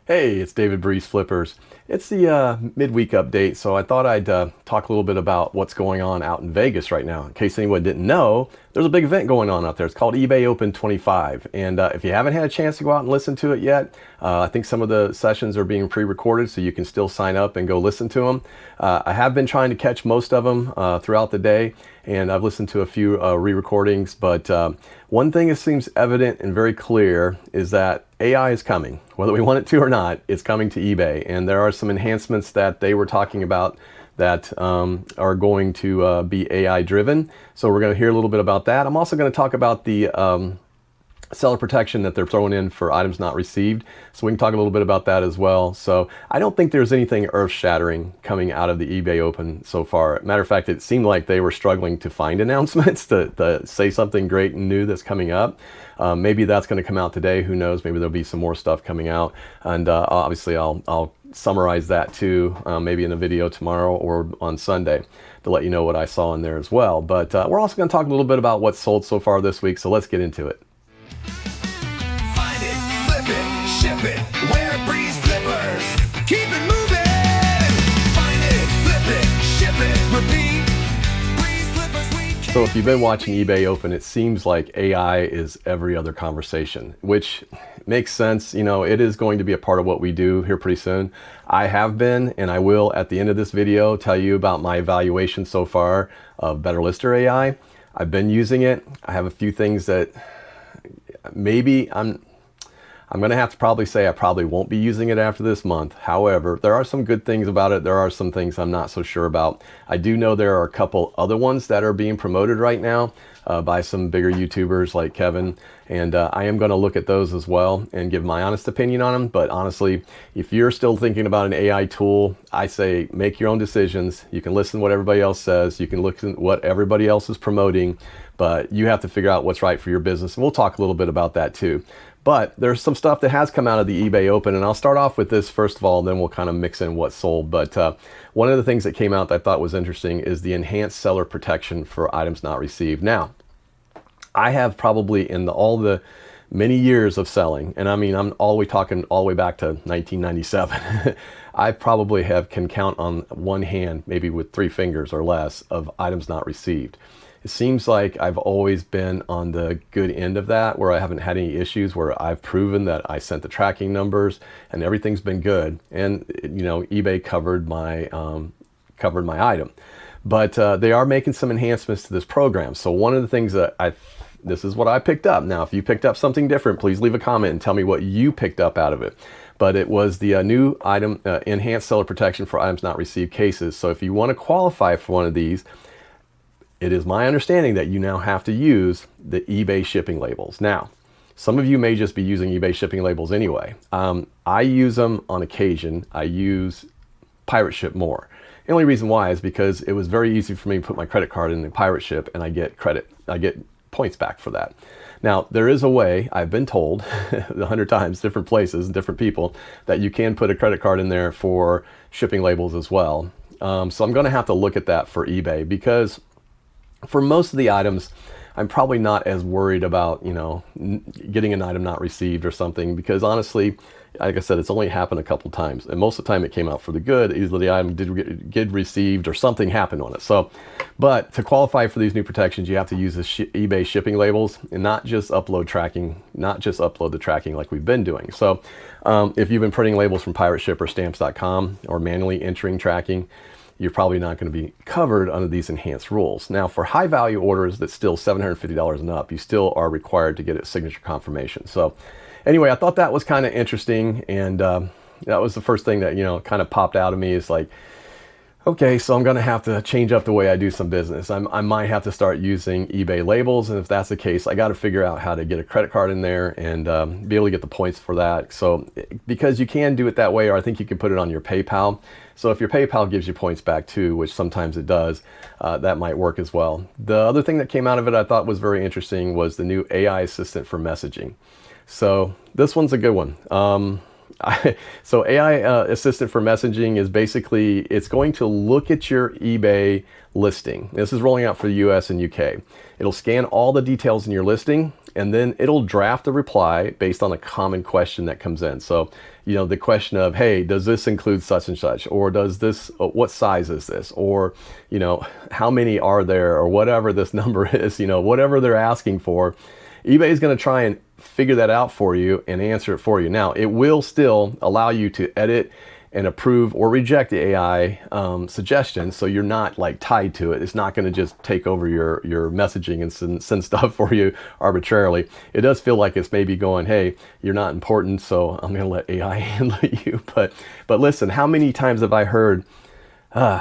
Hey, it's David BreezeFlippers. It's the midweek update, so I thought I'd talk a little bit about what's going on out in Vegas right now. In case anyone didn't know, there's a big event going on out there. It's called eBay Open 25, and if you haven't had a chance to go out and listen to it yet, I think some of the sessions are being pre-recorded, so you can still sign up and go listen to them. I have been trying to catch most of them throughout the day, and I've listened to a few re-recordings, but one thing that seems evident and very clear is that AI is coming. Whether we want it to or not, it's coming to eBay. And there are some enhancements that they were talking about that are going to be AI driven. So we're going to hear a little bit about that. I'm also going to talk about the seller protection that they're throwing in for items not received. So we can talk a little bit about that as well. So I don't think there's anything earth-shattering coming out of the eBay Open so far. Matter of fact, it seemed like they were struggling to find announcements to say something great and new that's coming up. Maybe that's going to come out today. Who knows? Maybe there'll be some more stuff coming out. And obviously I'll summarize that too, maybe in a video tomorrow or on Sunday to let you know what I saw in there as well. But we're also going to talk a little bit about what's sold so far this week. So let's get into it. Ship it, we're BreezeFlippers. Keep it moving. Find it, flip it, ship it, repeat. BreezeFlippers week. So if you've been watching eBay Open, it seems like AI is every other conversation, which makes sense. You know, it is going to be a part of what we do here pretty soon. I have been, and I will at the end of this video tell you about my evaluation so far of Better Lister AI. I've been using it. I have a few things that maybe I'm going to have to probably say I probably won't be using it after this month. However, there are some good things about it. There are some things I'm not so sure about. I do know there are a couple other ones that are being promoted right now by some bigger YouTubers like Kevin. And I am going to look at those as well and give my honest opinion on them. But honestly, if you're still thinking about an AI tool, I say make your own decisions. You can listen to what everybody else says. You can look at what everybody else is promoting. But you have to figure out what's right for your business. And we'll talk a little bit about that too. But there's some stuff that has come out of the eBay Open, and I'll start off with this first of all, then we'll kind of mix in what's sold. But one of the things that came out that I thought was interesting is the enhanced seller protection for items not received. Now, I have probably in all the many years of selling, and I mean, I'm talking all the way back to 1997, I probably can count on one hand, maybe with 3 fingers or less, of items not received. It seems like I've always been on the good end of that, where I haven't had any issues, where I've proven that I sent the tracking numbers and everything's been good. And you know, eBay covered my item, but they are making some enhancements to this program. So one of the things that this is what I picked up. Now, if you picked up something different, please leave a comment and tell me what you picked up out of it. But it was the new item, enhanced seller protection for items not received cases. So if you want to qualify for one of these, it is my understanding that you now have to use the eBay shipping labels. Now, some of you may just be using eBay shipping labels anyway. I use them on occasion. I use Pirate Ship more. The only reason why is because it was very easy for me to put my credit card in the Pirate Ship and I get points back for that. Now, there is a way, I've been told 100 times, different places and different people, that you can put a credit card in there for shipping labels as well. So I'm going to have to look at that for eBay, because for most of the items, I'm probably not as worried about, you know, getting an item not received or something, because honestly, like I said, it's only happened a couple times, and most of the time it came out for the good. Either the item did get received or something happened on it. So, but to qualify for these new protections, you have to use the eBay shipping labels and not just upload the tracking like we've been doing. So, if you've been printing labels from Pirate Ship or Stamps.com or manually entering tracking, you're probably not going to be covered under these enhanced rules. Now, for high value orders that's still $750 and up, you still are required to get a signature confirmation. So anyway, I thought that was kind of interesting, and that was the first thing that, you know, kind of popped out of me. Is like, okay, so I'm going to have to change up the way I do some business. I might have to start using eBay labels, and if that's the case, I got to figure out how to get a credit card in there and be able to get the points for that. So because you can do it that way, or I think you can put it on your PayPal. So if your PayPal gives you points back too, which sometimes it does, that might work as well. The other thing that came out of it I thought was very interesting was the new AI assistant for messaging. So this one's a good one. So AI assistant for messaging is basically, it's going to look at your eBay listing. This is rolling out for the US and UK. It'll scan all the details in your listing, and then it'll draft a reply based on a common question that comes in. So the question of, hey, does this include such and such, or does this, what size is this, or how many are there, or whatever this number is, whatever they're asking for, eBay is going to try and figure that out for you and answer it for you. Now, it will still allow you to edit and approve or reject the AI suggestions, so you're not like tied to it. It's not going to just take over your messaging and send stuff for you arbitrarily. It does feel like it's maybe going, hey, you're not important, so I'm going to let AI handle you. But listen, how many times have I heard,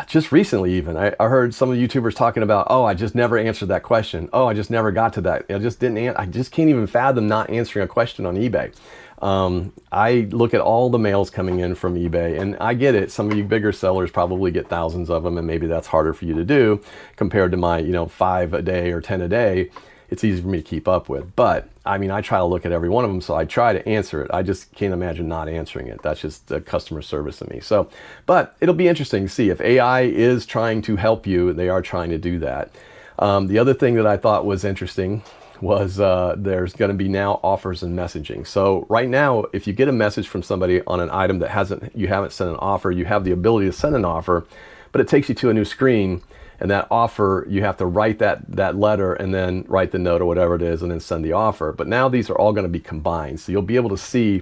just recently even, I heard some of the YouTubers talking about, oh, I just never answered that question. Oh, I just never got to that. I just can't even fathom not answering a question on eBay. I look at all the mails coming in from eBay, and I get it. Some of you bigger sellers probably get thousands of them, and maybe that's harder for you to do compared to my, 5 a day or 10 a day. It's easy for me to keep up with. But I mean, I try to look at every one of them, so I try to answer it. I just can't imagine not answering it. That's just the customer service in me. So, but it'll be interesting to see if AI is trying to help you. They are trying to do that. The other thing that I thought was interesting was there's going to be now offers and messaging. So right now, if you get a message from somebody on an item that you haven't sent an offer, you have the ability to send an offer, but it takes you to a new screen, and that offer, you have to write that letter and then write the note or whatever it is and then send the offer. But now these are all going to be combined. So you'll be able to see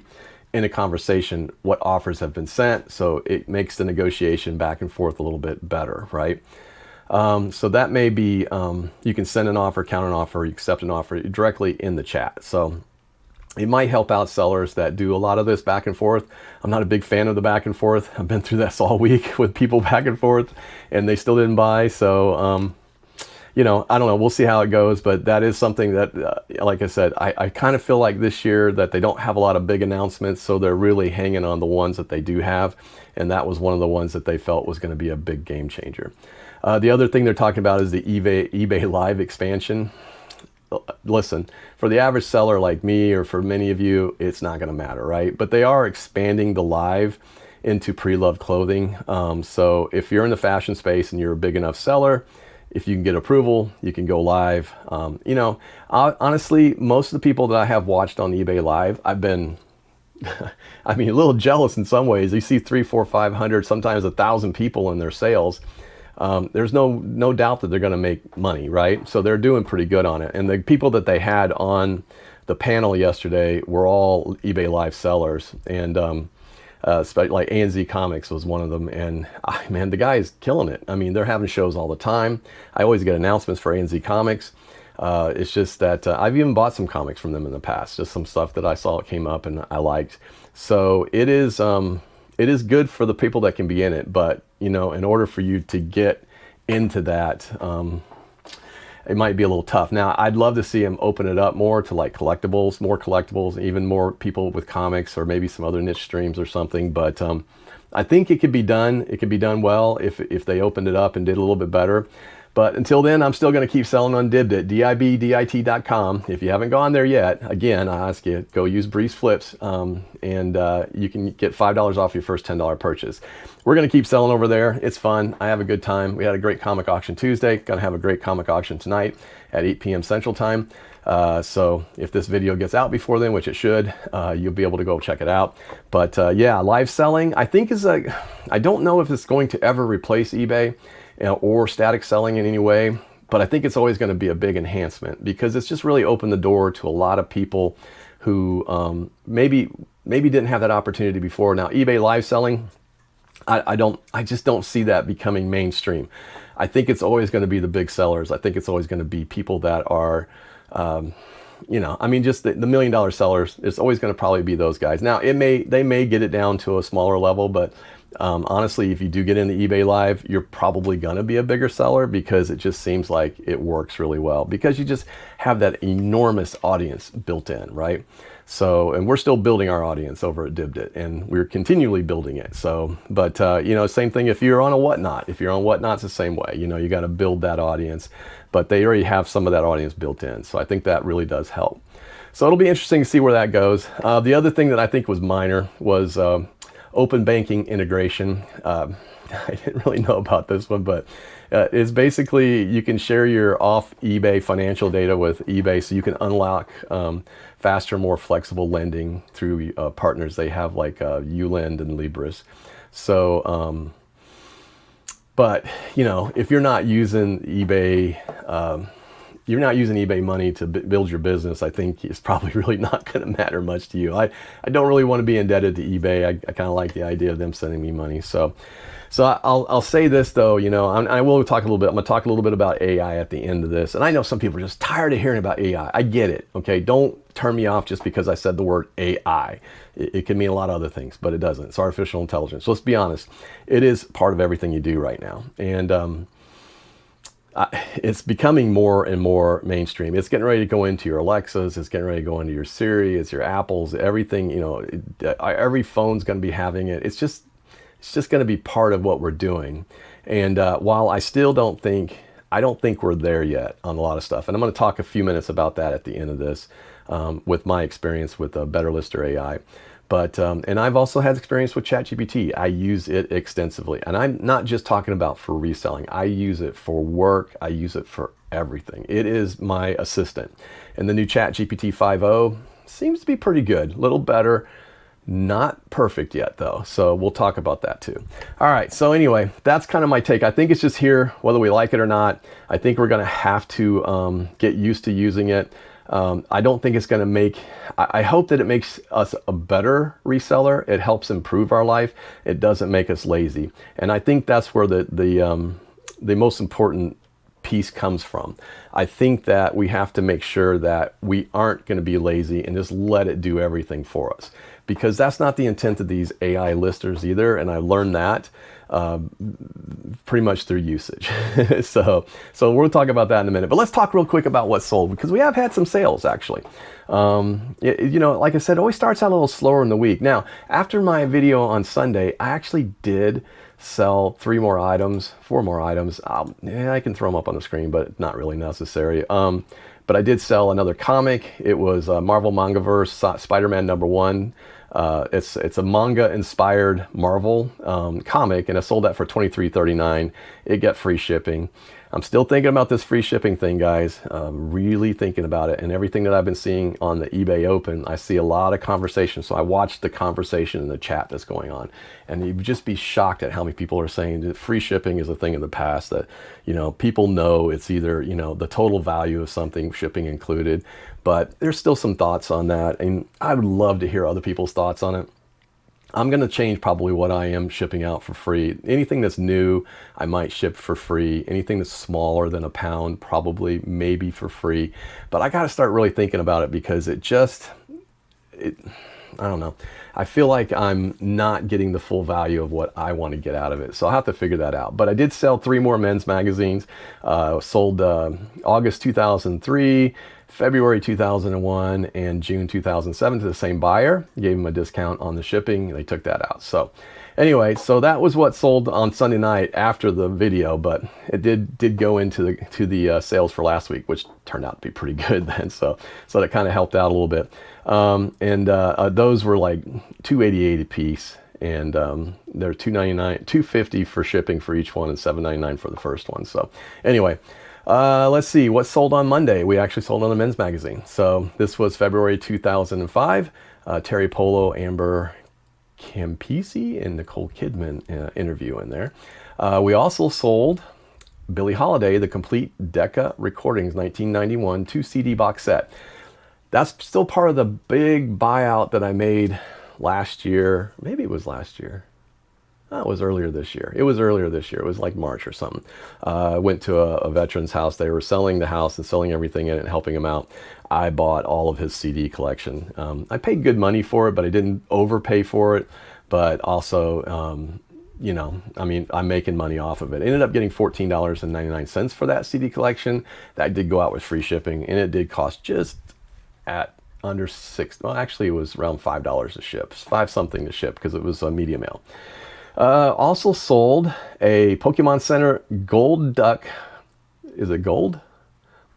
in a conversation what offers have been sent. So it makes the negotiation back and forth a little bit better, right? So that may be, you can send an offer, counter an offer, accept an offer directly in the chat. So it might help out sellers that do a lot of this back and forth. I'm not a big fan of the back and forth. I've been through this all week with people back and forth, and they still didn't buy. So, I don't know. We'll see how it goes. But that is something that, like I said, I kind of feel like this year that they don't have a lot of big announcements. So they're really hanging on the ones that they do have. And that was one of the ones that they felt was going to be a big game changer. The other thing they're talking about is the eBay Live expansion. Listen, for the average seller like me, or for many of you, it's not going to matter, right? But they are expanding the live into pre-loved clothing. So if you're in the fashion space and you're a big enough seller, if you can get approval, you can go live. Honestly, most of the people that I have watched on eBay Live, I've been, a little jealous in some ways. You see 300, 400, 500, sometimes 1,000 people in their sales. There's no doubt that they're going to make money, right? So they're doing pretty good on it. And the people that they had on the panel yesterday were all eBay Live sellers. And like ANZ Comics was one of them. And man, the guy is killing it. They're having shows all the time. I always get announcements for ANZ Comics. It's just that I've even bought some comics from them in the past, just some stuff that I saw it came up and I liked. So it is good for the people that can be in it, but in order for you to get into that, it might be a little tough. Now, I'd love to see them open it up more to like more collectibles, even more people with comics, or maybe some other niche streams or something. But I think it could be done. It could be done well if they opened it up and did a little bit better. But until then, I'm still going to keep selling on Dibdit, DIBDIT.com. If you haven't gone there yet, again, I ask you, go use BreezeFlips, and you can get $5 off your first $10 purchase. We're going to keep selling over there. It's fun. I have a good time. We had a great comic auction Tuesday. Going to have a great comic auction tonight at 8 p.m. Central Time. So if this video gets out before then, which it should, you'll be able to go check it out. But yeah, live selling, I think I don't know if it's going to ever replace eBay, or static selling in any way, but I think it's always going to be a big enhancement, because it's just really opened the door to a lot of people who maybe didn't have that opportunity before. Now, eBay live selling, I just don't see that becoming mainstream. I think it's always going to be the big sellers. I think it's always going to be people that are, just the $1 million sellers. It's always going to probably be those guys. Now, they may get it down to a smaller level, but honestly, if you do get into eBay Live, you're probably going to be a bigger seller, because it just seems like it works really well, because you just have that enormous audience built in, right? So, and we're still building our audience over at Dibdit, and we're continually building it. So, but, same thing if you're on a Whatnot. If you're on Whatnot, it's the same way. You got to build that audience, but they already have some of that audience built in. So I think that really does help. So it'll be interesting to see where that goes. The other thing that I think was minor was open banking integration. I didn't really know about this one, but it's basically you can share your off eBay financial data with eBay, so you can unlock faster, more flexible lending through partners they have, like Ulend and Libris. So, but you know, if you're not using eBay, money to build your business, I think it's probably really not going to matter much to you. I don't really want to be indebted to eBay. I kind of like the idea of them sending me money. So I'll say this though, you know, I will talk a little bit. I'm gonna talk a little bit about AI at the end of this. And I know some people are just tired of hearing about AI. I get it. Okay, don't turn me off just because I said the word AI. It can mean a lot of other things, but it doesn't. It's artificial intelligence. So let's be honest. It is part of everything you do right now, and it's becoming more and more mainstream. It's getting ready to go into your Alexas. It's getting ready to go into your Siri. It's your Apples. Everything. You know, every phone's going to be having it. It's just going to be part of what we're doing. And while I still don't think we're there yet on a lot of stuff. And I'm going to talk a few minutes about that at the end of this with my experience with Better Lister AI. But, and I've also had experience with ChatGPT. I use it extensively. And I'm not just talking about for reselling. I use it for work. I use it for everything. It is my assistant. And the new ChatGPT 5.0 seems to be pretty good, a little better. Not perfect yet though, so we'll talk about that too. All right, so anyway, that's kind of my take. I think it's just here, whether we like it or not. I think we're gonna have to get used to using it. I don't think it's gonna make, I hope that it makes us a better reseller. It helps improve our life. It doesn't make us lazy. And I think that's where the most important piece comes from. I think that we have to make sure that we aren't gonna be lazy and just let it do everything for us, because that's not the intent of these AI listers either. And I learned that pretty much through usage. so we'll talk about that in a minute, but let's talk real quick about what sold, because we have had some sales actually. You know, like I said, it always starts out a little slower in the week. Now, after my video on Sunday, I actually did sell 4 more items. Yeah, I can throw them up on the screen, but not really necessary. But I did sell another comic. It was Marvel Mangaverse Spider-Man #1. It's a manga-inspired Marvel comic, and I sold that for $23.39. It got free shipping. I'm still thinking about this free shipping thing, guys. Really thinking about it. And everything that I've been seeing on the eBay Open, I see a lot of conversation. So I watched the conversation in the chat that's going on. And you'd just be shocked at how many people are saying that free shipping is a thing of the past, that, you know, people know it's either, you know, the total value of something, shipping included. But there's still some thoughts on that. And I would love to hear other people's thoughts on it. I'm going to change probably what I am shipping out for free. Anything that's new, I might ship for free. Anything that's smaller than £1, probably maybe for free. But I got to start really thinking about it, because I don't know. I feel like I'm not getting the full value of what I want to get out of it. So I'll have to figure that out. But I did sell 3 more men's magazines. Sold August 2003, February 2001, and June 2007 to the same buyer. Gave them a discount on the shipping. They took that out. So anyway, so that was what sold on Sunday night after the video, but it did go into the sales for last week, which turned out to be pretty good then. So that kind of helped out a little bit. Those were like $288 a piece, and they're $299, $250 for shipping for each one, and $7.99 for the first one. So anyway, let's see what sold on Monday. We actually sold on the men's magazine. So this was February 2005. Terry Polo, Amber Campisi, and Nicole Kidman interview in there. We also sold Billie Holiday, the complete Decca Recordings 1991 2 CD box set. That's still part of the big buyout that I made last year. Maybe it was last year. Oh, it was earlier this year. It was like March or something. I went to a veteran's house. They were selling the house and selling everything in it and helping him out. I bought all of his CD collection. I paid good money for it, but I didn't overpay for it. But also, you know, I mean, I'm making money off of it. Ended up getting $14.99 for that CD collection. That did go out with free shipping, and it did cost just at under $6. Well, actually, it was around $5 to ship. 5 something to ship, because it was a media mail. Also sold a Pokemon Center Gold Duck. Is it gold?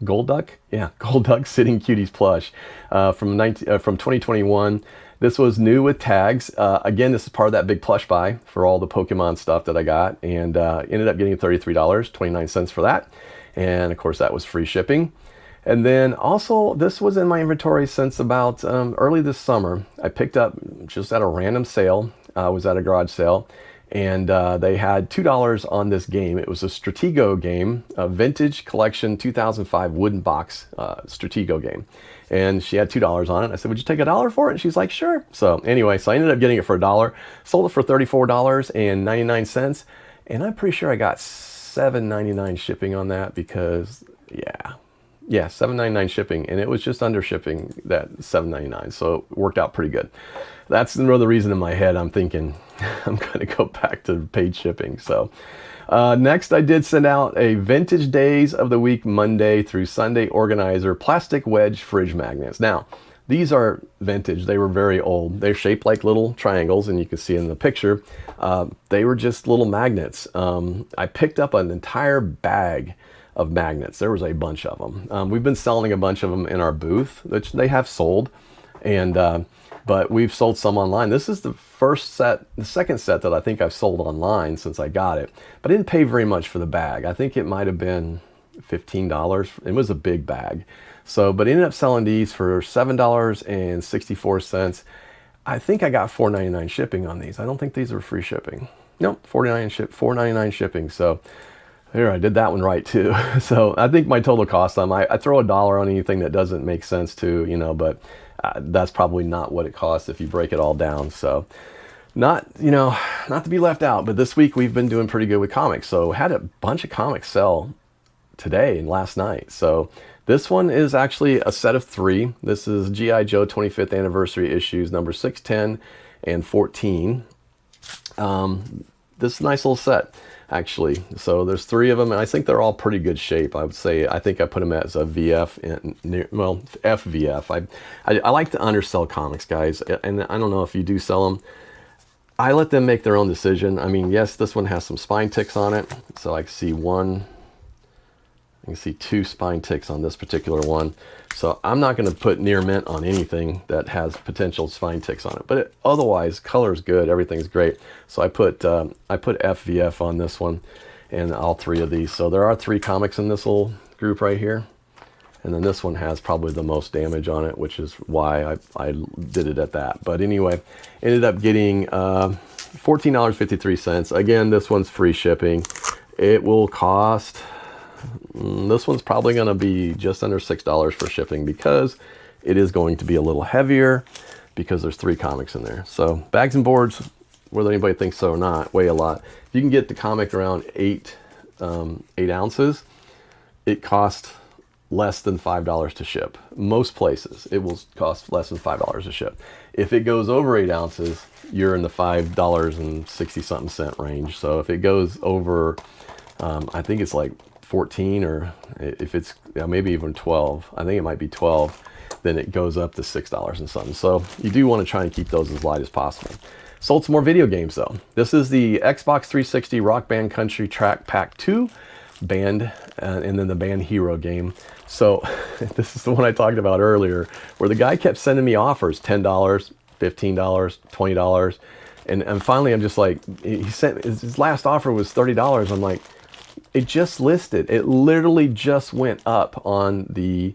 Gold Duck? Yeah, Gold Duck Sitting Cuties plush from 2021. This was new with tags. Again, this is part of that big plush buy for all the Pokemon stuff that I got, and ended up getting $33.29 for that. And of course, that was free shipping. And then also, this was in my inventory since about early this summer. I picked up just at a random sale. I was at a garage sale, and they had $2 on this game. It was a Stratego game, a vintage collection 2005 wooden box Stratego game. And she had $2 on it. I said, would you take $1 for it? And she's like, sure. So anyway, so I ended up getting it for $1, sold it for $34.99. And I'm pretty sure I got $7.99 shipping on that because, yeah, $7.99 shipping. And it was just under shipping that $7.99. So it worked out pretty good. That's another reason in my head I'm thinking I'm going to go back to paid shipping. So next, I did send out a Vintage Days of the Week Monday through Sunday organizer plastic wedge fridge magnets. Now, these are vintage. They were very old. They're shaped like little triangles, and you can see in the picture, they were just little magnets. I picked up an entire bag of magnets. There was a bunch of them. We've been selling a bunch of them in our booth, which they have sold, and but we've sold some online. This is the second set that I think I've sold online since I got it. But I didn't pay very much for the bag. I think it might have been $15. It was a big bag. So, but I ended up selling these for $7.64. I think I got $4.99 shipping on these. I don't think these are free shipping. Nope, $4.99 shipping. So here, I did that one right too. So I think my total cost on I throw $1 on anything that doesn't make sense too, you know, but that's probably not what it costs if you break it all down. So not to be left out, but this week we've been doing pretty good with comics. So had a bunch of comics sell today and last night. So this one is actually a set of 3. This is G.I. Joe 25th anniversary issues number 6, 10, and 14. This nice little set, actually. So there's 3 of them, and I think they're all pretty good shape. I would say, I think I put them as a VF, well, FVF. I like to undersell comics, guys, and I don't know if you do sell them. I let them make their own decision. I mean, yes, this one has some spine ticks on it, so I can see 2 spine ticks on this particular one. So I'm not going to put near mint on anything that has potential spine ticks on it. But otherwise, color's good, everything's great. So I put FVF on this one and all 3 of these. So there are 3 comics in this little group right here. And then this one has probably the most damage on it, which is why I did it at that. But anyway, ended up getting $14.53. Again, this one's free shipping. It will cost... this one's probably going to be just under $6 for shipping because it is going to be a little heavier because there's 3 comics in there. So bags and boards, whether anybody thinks so or not, weigh a lot. If you can get the comic around 8 ounces, it costs less than $5 to ship. Most places it will cost less than $5 to ship. If it goes over 8 ounces, you're in the $5.60 something cent range. So if it goes over, I think it's like 14, or if it's maybe even 12, I think it might be 12, then it goes up to $6 and something. So you do want to try and keep those as light as possible. Sold some more video games though. This is the Xbox 360 Rock Band Country Track Pack 2 Band, and then the Band Hero game. So this is the one I talked about earlier, where the guy kept sending me offers, $10, $15, $20, and finally I'm just like, he sent his last offer was $30. I'm like, it just listed. It literally just went up on the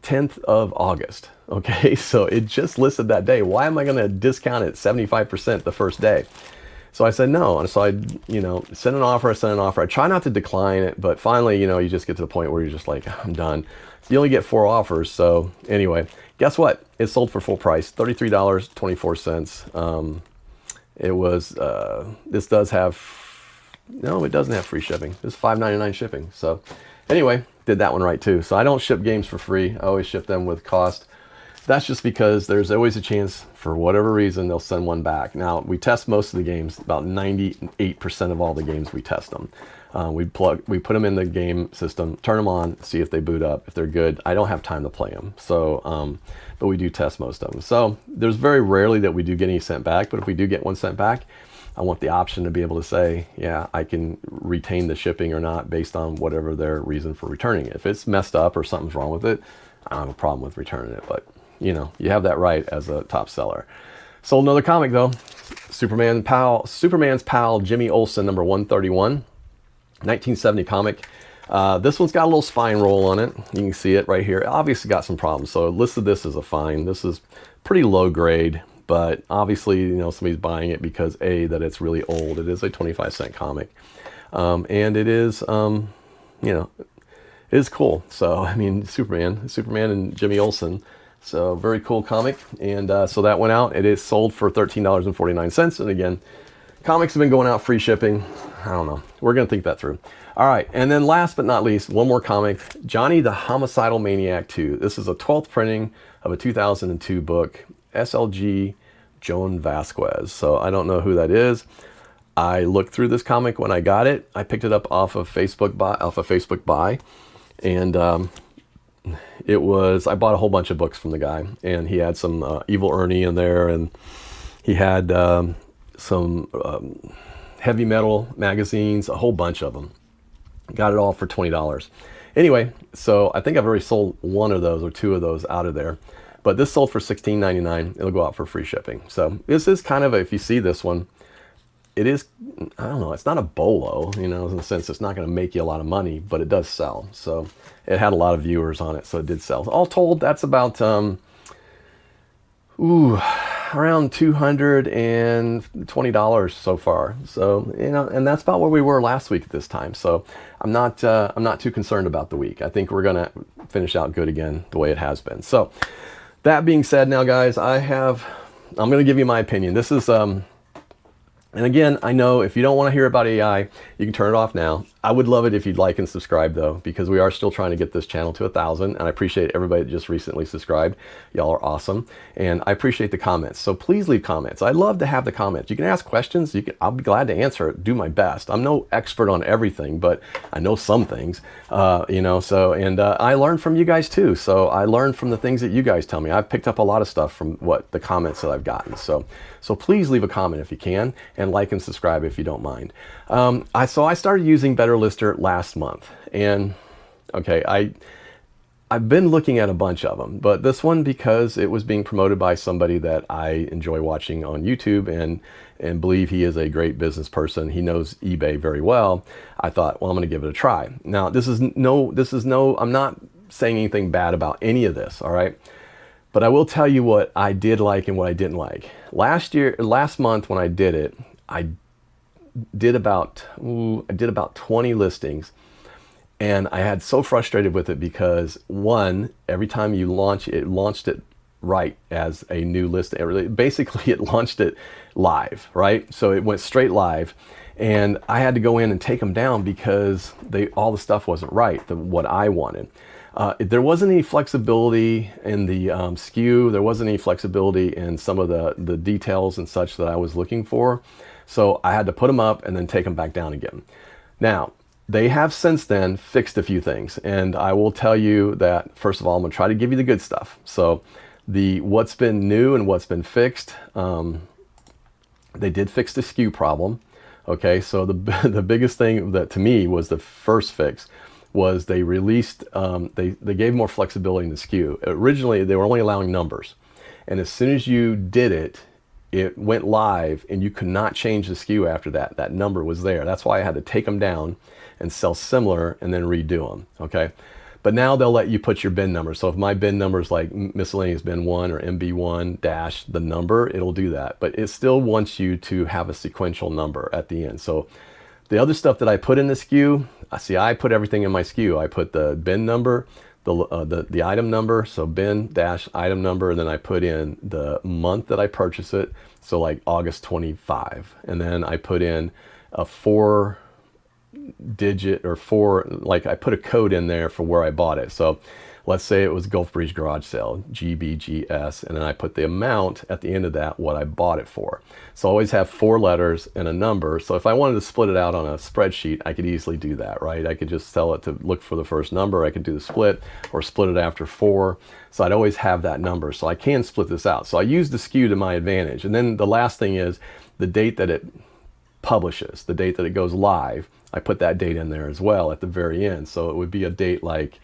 10th of August. Okay, so it just listed that day. Why am I going to discount it 75% the first day? So I said no, and so I, sent an offer. I try not to decline it, but finally, you just get to the point where you're just like, I'm done. So you only get 4 offers. So anyway, guess what? It sold for full price, $33.24. It was. This does have. No, it doesn't have free shipping. It's $5.99 shipping. So anyway, did that one right too. So I don't ship games for free. I always ship them with cost. That's just because there's always a chance, for whatever reason, they'll send one back. Now, we test most of the games. About 98% of all the games, we test them. We put them in the game system, turn them on, see if they boot up. If they're good, I don't have time to play them. So, but we do test most of them. So there's very rarely that we do get any sent back. But if we do get one sent back, I want the option to be able to say, yeah, I can retain the shipping or not based on whatever their reason for returning it. If it's messed up or something's wrong with it, I don't have a problem with returning it. But you know, you have that right as a top seller. Sold another comic though. Superman's pal, Jimmy Olsen, number 131, 1970 comic. This one's got a little spine roll on it. You can see it right here. It obviously got some problems, so I listed this as a fine. This is pretty low grade, but obviously, you know, somebody's buying it because A, that it's really old. It is a 25-cent comic, and it is, you know, it is cool. So I mean, Superman and Jimmy Olsen. So very cool comic, and so that went out. It is sold for $13.49, and again, comics have been going out free shipping. I don't know. We're gonna think that through. All right, and then last but not least, one more comic, Johnny the Homicidal Maniac 2. This is a 12th printing of a 2002 book, SLG Joan Vasquez. So I don't know who that is. I looked through this comic when I got it. I picked it up off of Facebook buy, and it was, I bought a whole bunch of books from the guy, and he had some Evil Ernie in there, and he had some heavy metal magazines, a whole bunch of them. Got it all for $20. Anyway, so I think I've already sold one of those or two of those out of there, but this sold for $16.99. It'll go out for free shipping. So this is kind of a, if you see this one, it is, I don't know, it's not a bolo, you know, in the sense it's not going to make you a lot of money, but it does sell. So it had a lot of viewers on it, so it did sell. All told, that's about around $220 so far. So, you know, and that's about where we were last week at this time. So I'm not too concerned about the week. I think we're gonna finish out good again the way it has been. So that being said, now guys, I'm gonna give you my opinion. This is and again, I know if you don't want to hear about AI, you can turn it off now. I would love it if you'd like and subscribe though, because we are still trying to get this channel to 1,000, and I appreciate everybody that just recently subscribed. Y'all are awesome, and I appreciate the comments. So please leave comments. I love to have the comments. You can ask questions. I'll be glad to answer it. Do my best. I'm no expert on everything, but I know some things. You know. So and I learn from you guys too. So I learn from the things that you guys tell me. I've picked up a lot of stuff from the comments that I've gotten. So please leave a comment if you can, and like and subscribe if you don't mind. I started using Better Lister last month, and okay, I've been looking at a bunch of them, but this one, because it was being promoted by somebody that I enjoy watching on YouTube and believe he is a great business person, he knows eBay very well, I thought, well, I'm going to give it a try. Now, I'm not saying anything bad about any of this, all right? But I will tell you what I did like and what I didn't like. Last month when I did it, I did about 20 listings, and I had so frustrated with it because one, every time you launch it, launched it right as a new listing. Basically, it launched it live, right? So it went straight live, and I had to go in and take them down because all the stuff wasn't right, what I wanted. There wasn't any flexibility in the SKU. There wasn't any flexibility in some of the details and such that I was looking for. So I had to put them up and then take them back down again. Now, they have since then fixed a few things. And I will tell you that, first of all, I'm going to try to give you the good stuff. So what's been new and what's been fixed, they did fix the SKU problem. Okay, so the biggest thing that to me was the first fix was they released, they gave more flexibility in the SKU. Originally, they were only allowing numbers. And as soon as you did it, it went live and you could not change the SKU after that. That number was there. That's why I had to take them down and sell similar and then redo them, okay? But now they'll let you put your bin number. So if my bin number is like miscellaneous bin 1 or MB1 dash the number, it'll do that. But it still wants you to have a sequential number at the end. So the other stuff that I put in the SKU, I put everything in my SKU. I put the bin number, the item number, so bin dash item number, and then I put in the month that I purchased it, so like August 25, and then I put in a 4-digit or I put a code in there for where I bought it. So let's say it was Gulf Breeze Garage Sale, GBGS, and then I put the amount at the end of that, what I bought it for. So I always have 4 letters and a number. So if I wanted to split it out on a spreadsheet, I could easily do that, right? I could just tell it to look for the first number. I could do the split or split it after 4. So I'd always have that number. So I can split this out. So I use the SKU to my advantage. And then the last thing is the date that it publishes, the date that it goes live. I put that date in there as well at the very end. So it would be a date like,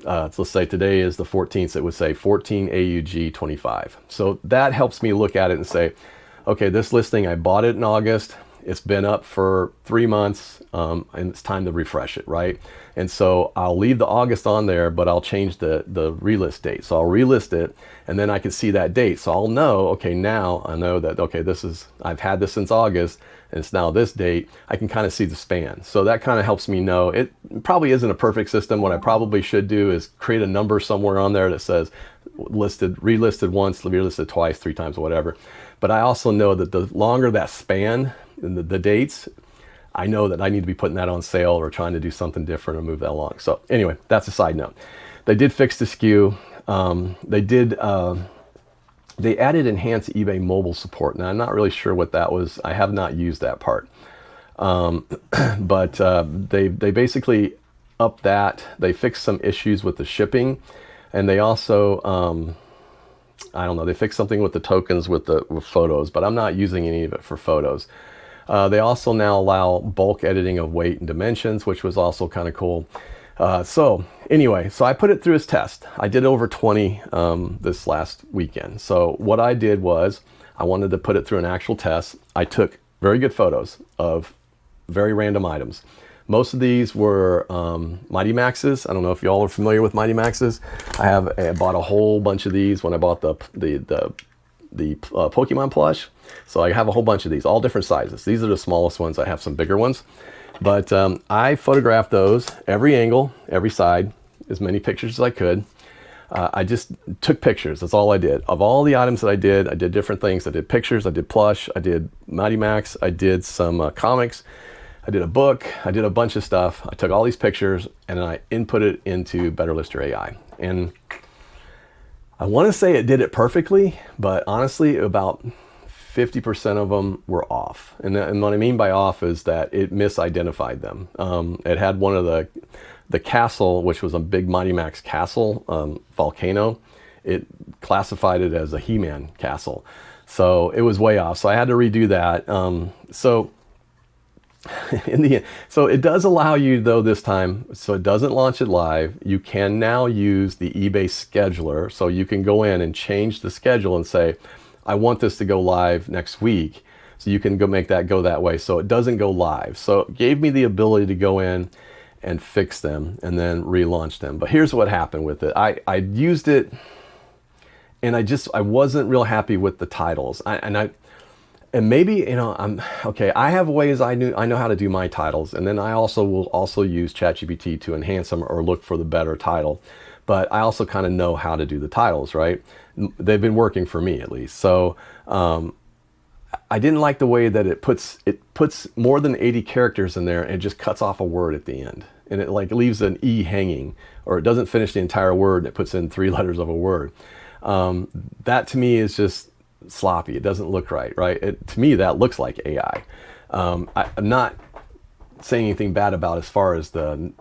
so let's say today is the 14th, so it would say 14 AUG 25. So that helps me look at it and say, okay, this listing, I bought it in August. It's been up for 3 months, and it's time to refresh it, right? And so I'll leave the August on there, but I'll change the relist date. So I'll relist it, and then I can see that date. So I'll know, okay, now I know that, okay, I've had this since August, and it's now this date. I can kind of see the span. So that kind of helps me know. It probably isn't a perfect system. What I probably should do is create a number somewhere on there that says relisted once, relisted twice, 3 times, or whatever. But I also know that the longer that span, and the dates, I know that I need to be putting that on sale or trying to do something different or move that along. So anyway, that's a side note. They did fix the skew. They added enhanced eBay mobile support. Now I'm not really sure what that was. I have not used that part. But they basically upped that. They fixed some issues with the shipping, and they also I don't know, they fixed something with the tokens with photos, but I'm not using any of it for photos. They also now allow bulk editing of weight and dimensions, which was also kind of cool. So anyway, so I put it through its test. I did over 20 this last weekend. So what I did was I wanted to put it through an actual test. I took very good photos of very random items. Most of these were Mighty Maxes. I don't know if y'all are familiar with Mighty Maxes. I bought a whole bunch of these when I bought the Pokemon plush. So I have a whole bunch of these, all different sizes. These are the smallest ones. I have some bigger ones. But I photographed those, every angle, every side, as many pictures as I could. I just took pictures. That's all I did. Of all the items that I did different things. I did pictures, I did plush, I did Mighty Max, I did some comics, I did a book, I did a bunch of stuff. I took all these pictures and then I input it into Better Lister AI. And I want to say it did it perfectly, but honestly, about 50% of them were off. And what I mean by off is that it misidentified them. It had one of the castle, which was a big Mighty Max castle, volcano. It classified it as a He-Man castle. So it was way off. So I had to redo that. So in the end, so it does allow you though this time, so it doesn't launch it live. You can now use the eBay scheduler. So you can go in and change the schedule and say, I want this to go live next week. So you can go make that go that way. So it doesn't go live. So it gave me the ability to go in and fix them and then relaunch them. But here's what happened with it. I used it and I wasn't real happy with the titles. And maybe, you know, I have ways I know how to do my titles. And then I will also use ChatGPT to enhance them or look for the better title. But I also kind of know how to do the titles, right? They've been working for me at least. So I didn't like the way that it puts more than 80 characters in there and it just cuts off a word at the end. And it like leaves an E hanging, or it doesn't finish the entire word and it puts in 3 letters of a word. That to me is just sloppy. It doesn't look right, right? To me, that looks like AI. I'm not saying anything bad about as far as the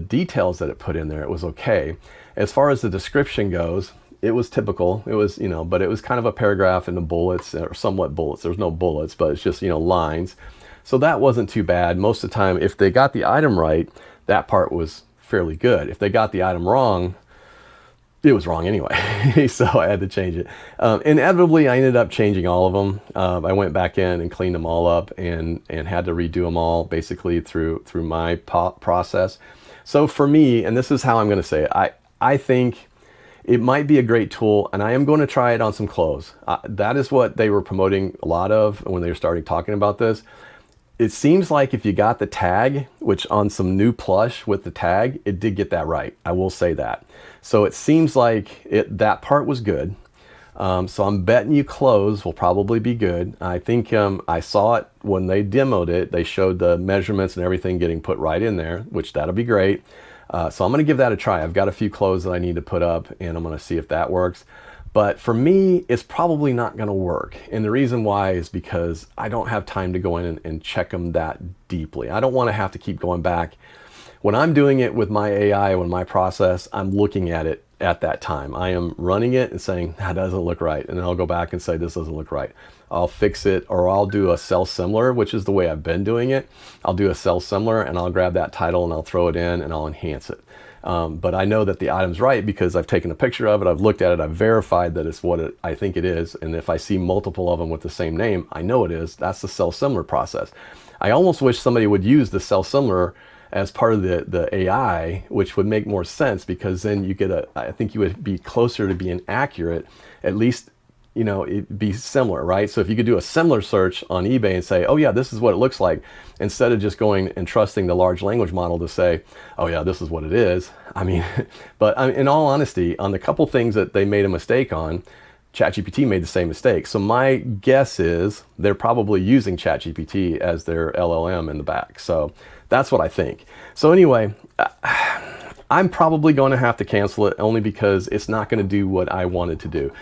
details that it put in there. It was okay. As far as the description goes, it was typical. It was, but it was kind of a paragraph in the bullets, or somewhat bullets. There's no bullets, but it's just, lines. So that wasn't too bad. Most of the time, if they got the item right, that part was fairly good. If they got the item wrong, it was wrong anyway. So I had to change it. Inevitably, I ended up changing all of them. I went back in and cleaned them all up and had to redo them all basically through my process. So for me, and this is how I'm going to say it, I think it might be a great tool, and I am going to try it on some clothes. That is what they were promoting a lot of when they were starting talking about this. It seems like if you got the tag, which on some new plush with the tag, it did get that right. I will say that. So it seems like that part was good. So I'm betting you clothes will probably be good. I think I saw it when they demoed it. They showed the measurements and everything getting put right in there, which that'll be great. So I'm going to give that a try. I've got a few clothes that I need to put up, and I'm going to see if that works. But for me, it's probably not going to work. And the reason why is because I don't have time to go in and check them that deeply. I don't want to have to keep going back. When I'm doing it with my AI, when my process, I'm looking at it at that time. I am running it and saying, that doesn't look right. And then I'll go back and say, this doesn't look right. I'll fix it, or I'll do a cell similar, which is the way I've been doing it. I'll do a cell similar and I'll grab that title and I'll throw it in and I'll enhance it. But I know that the item's right because I've taken a picture of it, I've looked at it, I've verified that it's what I think it is. And if I see multiple of them with the same name, I know it is. That's the sell similar process. I almost wish somebody would use the sell similar as part of the AI, which would make more sense, because then you get I think you would be closer to being accurate, at least, you know, it'd be similar, right? So if you could do a similar search on eBay and say, oh yeah, this is what it looks like, instead of just going and trusting the large language model to say, oh yeah, this is what it is. I mean, but in all honesty, on the couple things that they made a mistake on, ChatGPT made the same mistake. So my guess is they're probably using ChatGPT as their LLM in the back. So that's what I think. So anyway, I'm probably going to have to cancel it, only because it's not going to do what I wanted to do.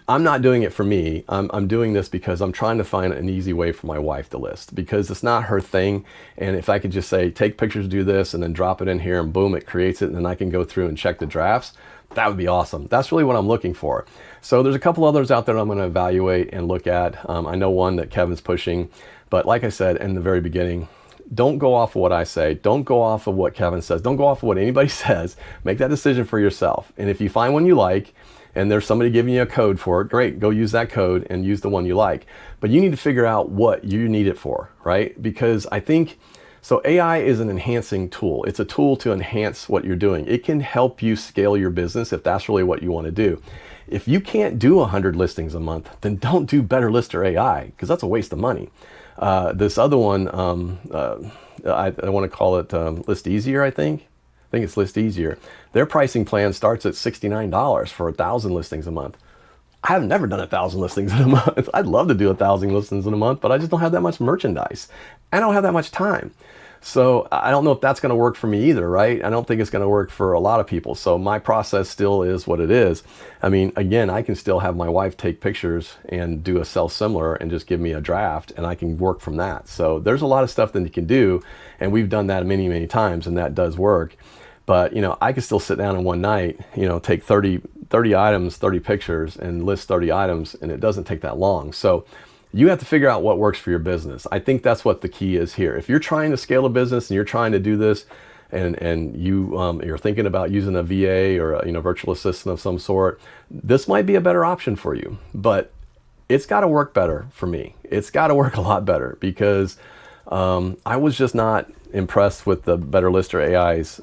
I'm not doing it for me. I'm doing this because I'm trying to find an easy way for my wife to list, because it's not her thing. And if I could just say, take pictures, do this, and then drop it in here, and boom, it creates it, and then I can go through and check the drafts, that would be awesome. That's really what I'm looking for. So there's a couple others out there I'm going to evaluate and look at. I know one that Kevin's pushing, but like I said in the very beginning, don't go off of what I say. Don't go off of what Kevin says. Don't go off of what anybody says. Make that decision for yourself. And if you find one you like, and there's somebody giving you a code for it, great, go use that code and use the one you like. But you need to figure out what you need it for, right? Because I think, so AI is an enhancing tool. It's a tool to enhance what you're doing. It can help you scale your business if that's really what you want to do. If you can't do 100 listings a month, then don't do Better Lister AI, because that's a waste of money. This other one, I want to call it List Easier, I think it's List Easier. Their pricing plan starts at $69 for 1,000 listings a month. I have never done 1,000 listings in a month. I'd love to do 1,000 listings in a month, but I just don't have that much merchandise. I don't have that much time. So I don't know if that's going to work for me either, right? I don't think it's going to work for a lot of people. So my process still is what it is. I mean, again, I can still have my wife take pictures and do a sell similar and just give me a draft, and I can work from that. So there's a lot of stuff that you can do, and we've done that many, many times, and that does work. But, you know, I could still sit down in one night, you know, take 30 items, 30 pictures, and list 30 items, and it doesn't take that long. So you have to figure out what works for your business. I think that's what the key is here. If you're trying to scale a business and you're trying to do this, and you're thinking about using a VA or a, virtual assistant of some sort, this might be a better option for you. But it's got to work better for me. It's got to work a lot better, because I was just not impressed with the Better Lister AI's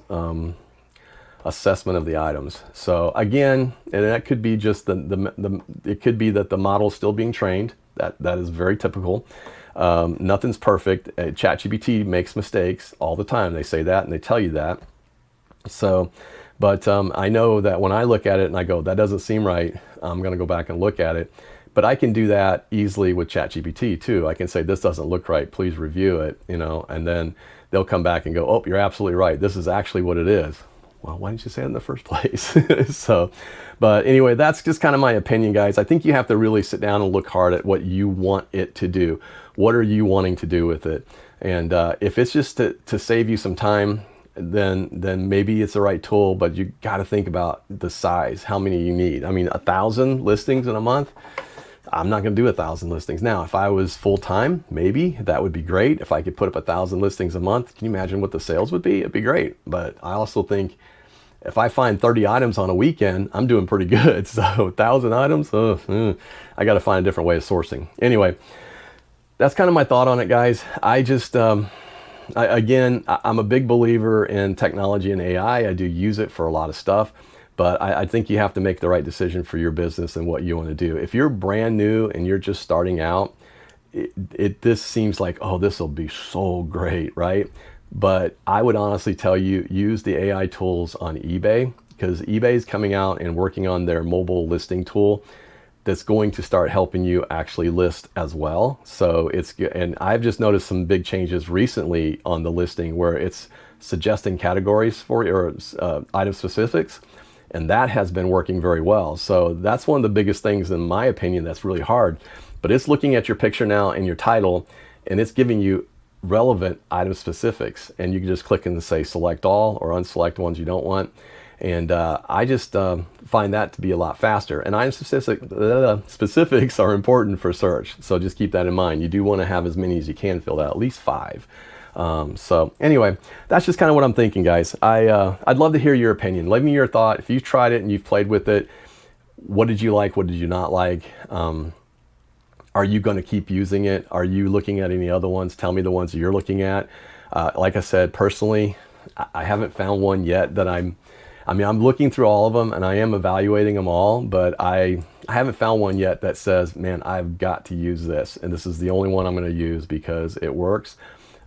assessment of the items. So again, and that could be just it could be that the model's still being trained. That is very typical. Nothing's perfect. ChatGPT makes mistakes all the time. They say that and they tell you that. So, but I know that when I look at it and I go, that doesn't seem right, I'm going to go back and look at it. But I can do that easily with ChatGPT too. I can say, this doesn't look right, please review it, and then they'll come back and go, oh, you're absolutely right, this is actually what it is. Well, why didn't you say it in the first place? So, but anyway, that's just kind of my opinion, guys. I think you have to really sit down and look hard at what you want it to do. What are you wanting to do with it? And if it's just to save you some time, then maybe it's the right tool, but you got to think about the size, how many you need. I mean, 1,000 listings in a month, I'm not going to do 1,000 listings. Now, if I was full-time, maybe that would be great. If I could put up 1,000 listings a month, can you imagine what the sales would be? It'd be great. But I also think if I find 30 items on a weekend, I'm doing pretty good. So 1,000 items, I got to find a different way of sourcing. Anyway, that's kind of my thought on it, guys. I just, again, I'm a big believer in technology and AI. I do use it for a lot of stuff. But I think you have to make the right decision for your business and what you want to do. If you're brand new and you're just starting out, this seems like, oh, this will be so great, right? But I would honestly tell you, use the AI tools on eBay, because eBay is coming out and working on their mobile listing tool that's going to start helping you actually list as well. So and I've just noticed some big changes recently on the listing where it's suggesting categories for you, or item specifics. And that has been working very well. So that's one of the biggest things, in my opinion, that's really hard. But it's looking at your picture now and your title, and it's giving you relevant item specifics. And you can just click and say select all, or unselect ones you don't want. And I just find that to be a lot faster. And item specifics are important for search. So just keep that in mind. You do want to have as many as you can filled out, at least 5. So anyway, that's just kind of what I'm thinking, guys. I'd love to hear your opinion. Leave me your thought. If you've tried it and you've played with it, what did you like? What did you not like? Are you going to keep using it? Are you looking at any other ones? Tell me the ones that you're looking at. Like I said, personally, I haven't found one yet that I'm looking through all of them and I am evaluating them all, but I haven't found one yet that says, man, I've got to use this. And this is the only one I'm going to use because it works.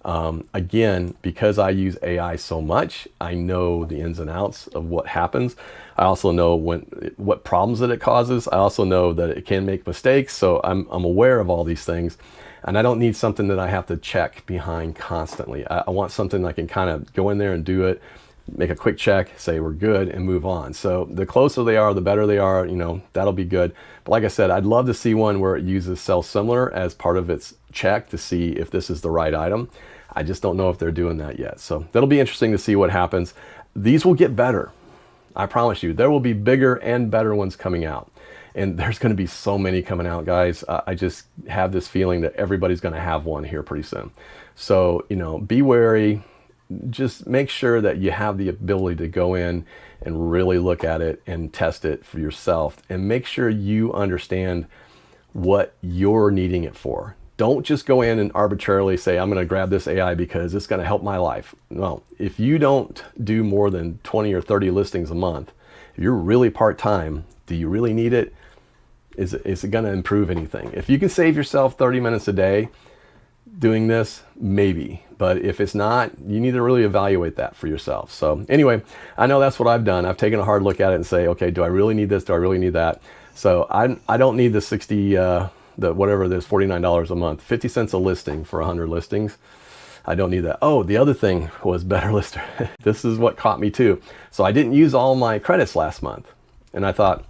Again, because I use AI so much, I know the ins and outs of what happens. I also know what problems that it causes. I also know that it can make mistakes. So I'm aware of all these things, and I don't need something that I have to check behind constantly. I want something I can kind of go in there and do it, make a quick check, say we're good, and move on. So the closer they are, the better they are, that'll be good. But like I said, I'd love to see one where it uses sell similar as part of its check to see if this is the right item. I just don't know if they're doing that yet. So that'll be interesting to see what happens. These will get better. I promise you, there will be bigger and better ones coming out. And there's going to be so many coming out, guys. I just have this feeling that everybody's going to have one here pretty soon. So, be wary. Just make sure that you have the ability to go in and really look at it and test it for yourself. And make sure you understand what you're needing it for. Don't just go in and arbitrarily say, I'm going to grab this AI because it's going to help my life. No, if you don't do more than 20 or 30 listings a month, if you're really part-time, do you really need it? Is it going to improve anything? If you can save yourself 30 minutes a day doing this, maybe. But if it's not, you need to really evaluate that for yourself. So anyway, I know that's what I've done. I've taken a hard look at it and say, okay, do I really need this? Do I really need that? So I don't need the whatever it is, $49 a month, 50 cents a listing for 100 listings. I don't need that. Oh, the other thing was Better Lister. This is what caught me too. So I didn't use all my credits last month. And I thought,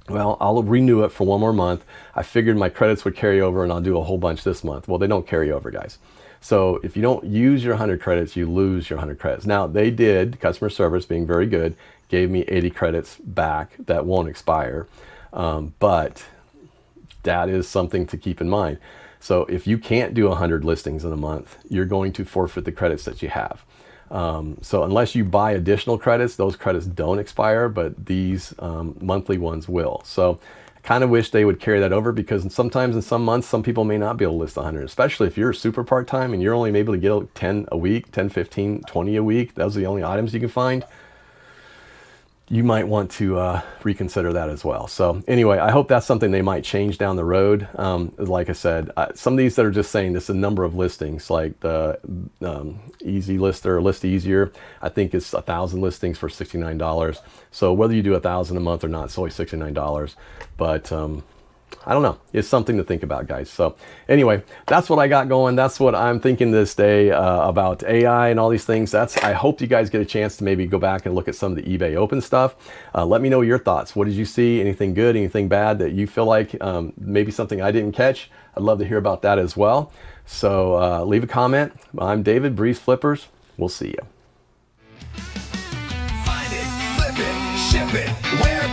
well, I'll renew it for one more month. I figured my credits would carry over and I'll do a whole bunch this month. Well, they don't carry over, guys. So if you don't use your 100 credits, you lose your 100 credits. Now they did, customer service being very good, gave me 80 credits back that won't expire. But that is something to keep in mind. So if you can't do 100 listings in a month, you're going to forfeit the credits that you have. So unless you buy additional credits, those credits don't expire, but these monthly ones will. So I kind of wish they would carry that over, because sometimes in some months, some people may not be able to list 100, especially if you're super part-time and you're only able to get 10 a week, 10, 15, 20 a week. Those are the only items you can find. You might want to reconsider that as well. So anyway, I hope that's something they might change down the road. Like I said, some of these that are just saying this is a number of listings, like the Easy Lister or List Easier, I think it's 1,000 listings for $69. So whether you do 1,000 a month or not, it's only $69. But I don't know. It's something to think about, guys. So anyway, that's what I got going. That's what I'm thinking this day about AI and all these things. I hope you guys get a chance to maybe go back and look at some of the eBay Open stuff. Let me know your thoughts. What did you see? Anything good, anything bad that you feel like maybe something I didn't catch? I'd love to hear about that as well. So leave a comment. I'm David, BreezeFlippers. We'll see you. Find it, flip it, ship it, where